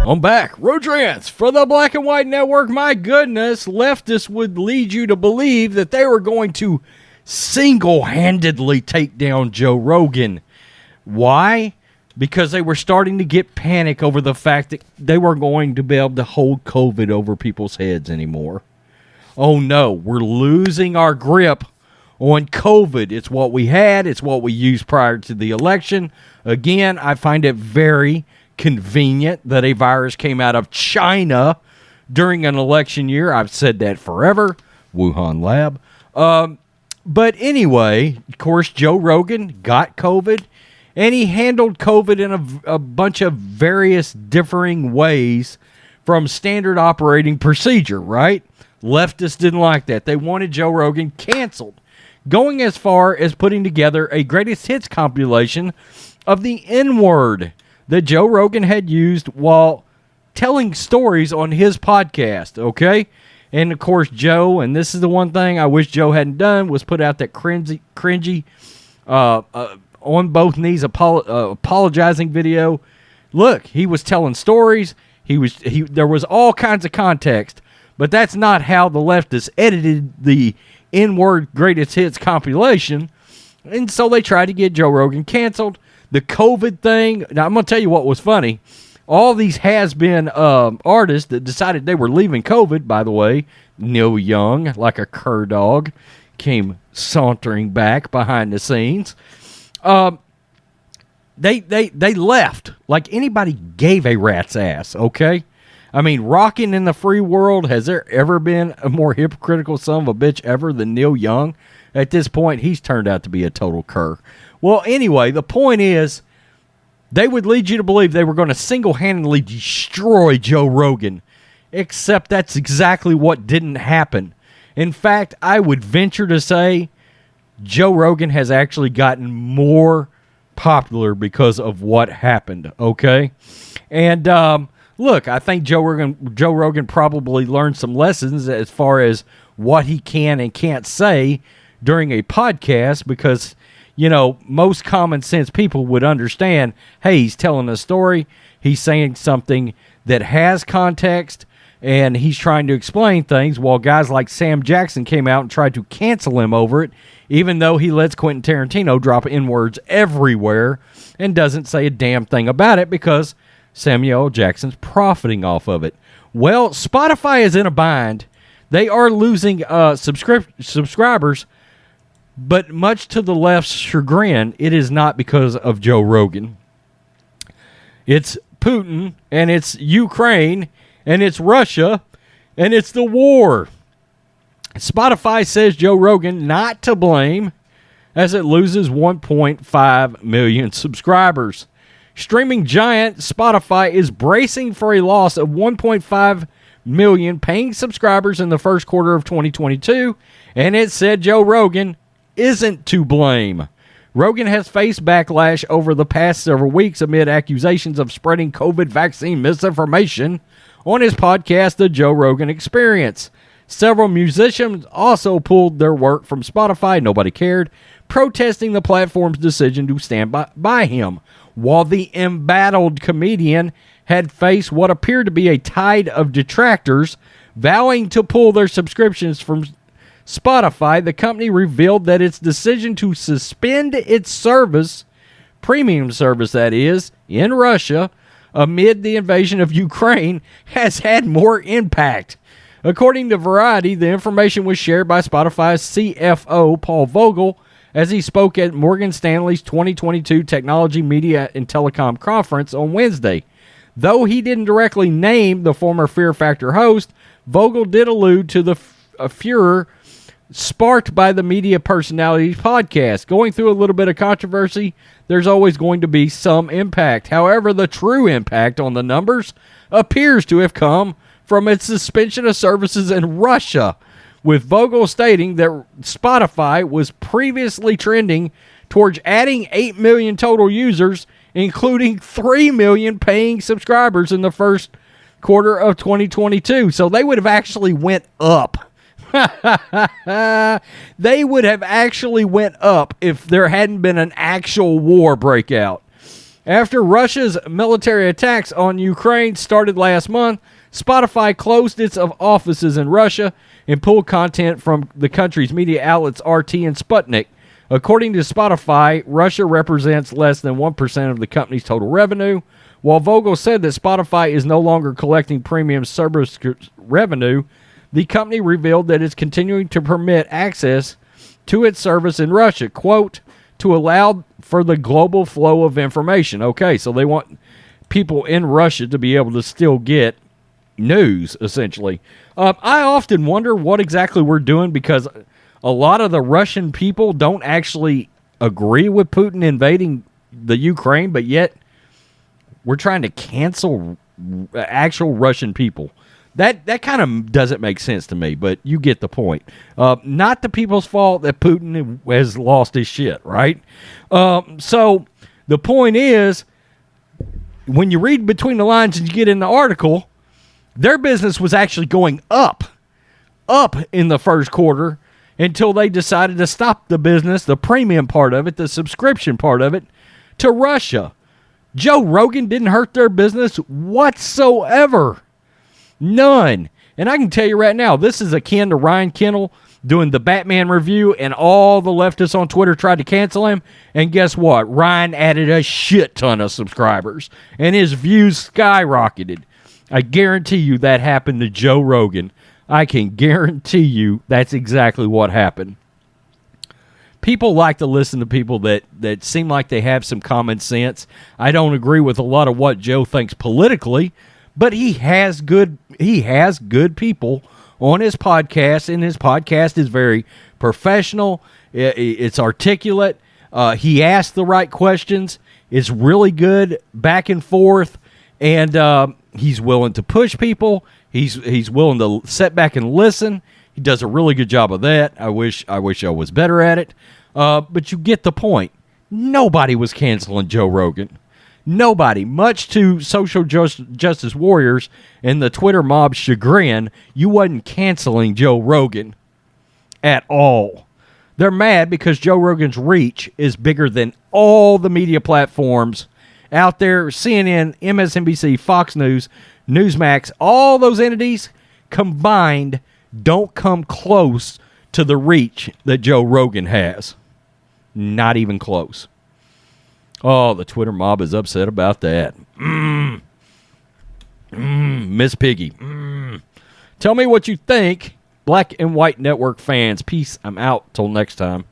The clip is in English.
I'm back. Rodrance for the Black and White Network. My goodness, leftists would lead you to believe that they were going to single-handedly take down Joe Rogan. Why? Because they were starting to get panic over the fact that they weren't going to be able to hold COVID over people's heads anymore. Oh no, we're losing our grip on COVID. It's what we had. It's what we used prior to the election. Again, I find it very convenient that a virus came out of China during an election year. I've said that forever. Wuhan lab. But anyway, of course, Joe Rogan got COVID, and he handled COVID in a bunch of various differing ways from standard operating procedure, right? Leftists didn't like that. They wanted Joe Rogan canceled, going as far as putting together a greatest hits compilation of the N-word that Joe Rogan had used while telling stories on his podcast, okay? And, of course, Joe, and this is the one thing I wish Joe hadn't done, was put out that cringy on both knees apologizing video. Look, he was telling stories. There was all kinds of context, but that's not how the leftists edited the N-word greatest hits compilation. And so they tried to get Joe Rogan canceled. The COVID thing, now I'm going to tell you what was funny. All these has-been artists that decided they were leaving COVID, by the way, Neil Young, like a cur dog, came sauntering back behind the scenes. They left like anybody gave a rat's ass, okay? I mean, rocking in the free world, has there ever been a more hypocritical son of a bitch ever than Neil Young? At this point, he's turned out to be a total cur. Well, anyway, the point is, they would lead you to believe they were going to single-handedly destroy Joe Rogan, except that's exactly what didn't happen. In fact, I would venture to say Joe Rogan has actually gotten more popular because of what happened, okay? And look, I think Joe Rogan probably learned some lessons as far as what he can and can't say during a podcast because, you know, most common sense people would understand, hey, he's telling a story, he's saying something that has context, and he's trying to explain things, while guys like Sam Jackson came out and tried to cancel him over it, even though he lets Quentin Tarantino drop N-words everywhere and doesn't say a damn thing about it because Samuel L. Jackson's profiting off of it. Well, Spotify is in a bind. They are losing subscribers, but much to the left's chagrin, it is not because of Joe Rogan. It's Putin, and it's Ukraine, and it's Russia, and it's the war. Spotify says Joe Rogan not to blame as it loses 1.5 million subscribers. Streaming giant Spotify is bracing for a loss of 1.5 million paying subscribers in the first quarter of 2022, and it said Joe Rogan isn't to blame. Rogan has faced backlash over the past several weeks amid accusations of spreading COVID vaccine misinformation on his podcast, The Joe Rogan Experience. Several musicians also pulled their work from Spotify, nobody cared, protesting the platform's decision to stand by him, while the embattled comedian had faced what appeared to be a tide of detractors vowing to pull their subscriptions from Spotify. The company revealed that its decision to suspend its service, premium service that is, in Russia, amid the invasion of Ukraine, has had more impact. According to Variety, the information was shared by Spotify's CFO, Paul Vogel, as he spoke at Morgan Stanley's 2022 Technology, Media, and Telecom Conference on Wednesday. Though he didn't directly name the former Fear Factor host, Vogel did allude to the furor sparked by the media personality's podcast. Going through a little bit of controversy, there's always going to be some impact. However, the true impact on the numbers appears to have come from its suspension of services in Russia, with Vogel stating that Spotify was previously trending towards adding 8 million total users, including 3 million paying subscribers in the first quarter of 2022. So they would have actually went up. They would have actually went up if there hadn't been an actual war breakout. After Russia's military attacks on Ukraine started last month, Spotify closed its offices in Russia and pulled content from the country's media outlets RT and Sputnik. According to Spotify, Russia represents less than 1% of the company's total revenue. While Vogel said that Spotify is no longer collecting premium service revenue, the company revealed that it's continuing to permit access to its service in Russia, quote, to allow for the global flow of information. Okay, so they want people in Russia to be able to still get news, essentially. I often wonder what exactly we're doing, because a lot of the Russian people don't actually agree with Putin invading the Ukraine, but yet we're trying to cancel actual Russian people. That kind of doesn't make sense to me, but you get the point. Not the people's fault that Putin has lost his shit, right? So the point is, when you read between the lines and you get in the article, their business was actually going up in the first quarter until they decided to stop the business, the premium part of it, the subscription part of it, to Russia. Joe Rogan didn't hurt their business whatsoever. None. And I can tell you right now, this is akin to Ryan Kendall doing the Batman review, and all the leftists on Twitter tried to cancel him. And guess what? Ryan added a shit ton of subscribers, and his views skyrocketed. I guarantee you that happened to Joe Rogan. I can guarantee you that's exactly what happened. People like to listen to people that seem like they have some common sense. I don't agree with a lot of what Joe thinks politically, but he has good people on his podcast, and his podcast is very professional. It's articulate. He asks the right questions. It's really good back and forth, and he's willing to push people. He's willing to sit back and listen. He does a really good job of that. I wish I was better at it. But you get the point. Nobody was canceling Joe Rogan. Nobody. Much to social justice warriors and the Twitter mob's chagrin, you wasn't canceling Joe Rogan at all. They're mad because Joe Rogan's reach is bigger than all the media platforms out there. CNN, MSNBC, Fox News, Newsmax, all those entities combined don't come close to the reach that Joe Rogan has. Not even close. Oh, the Twitter mob is upset about that. Miss Piggy. Tell me what you think, Black and White Network fans. Peace. I'm out. Till next time.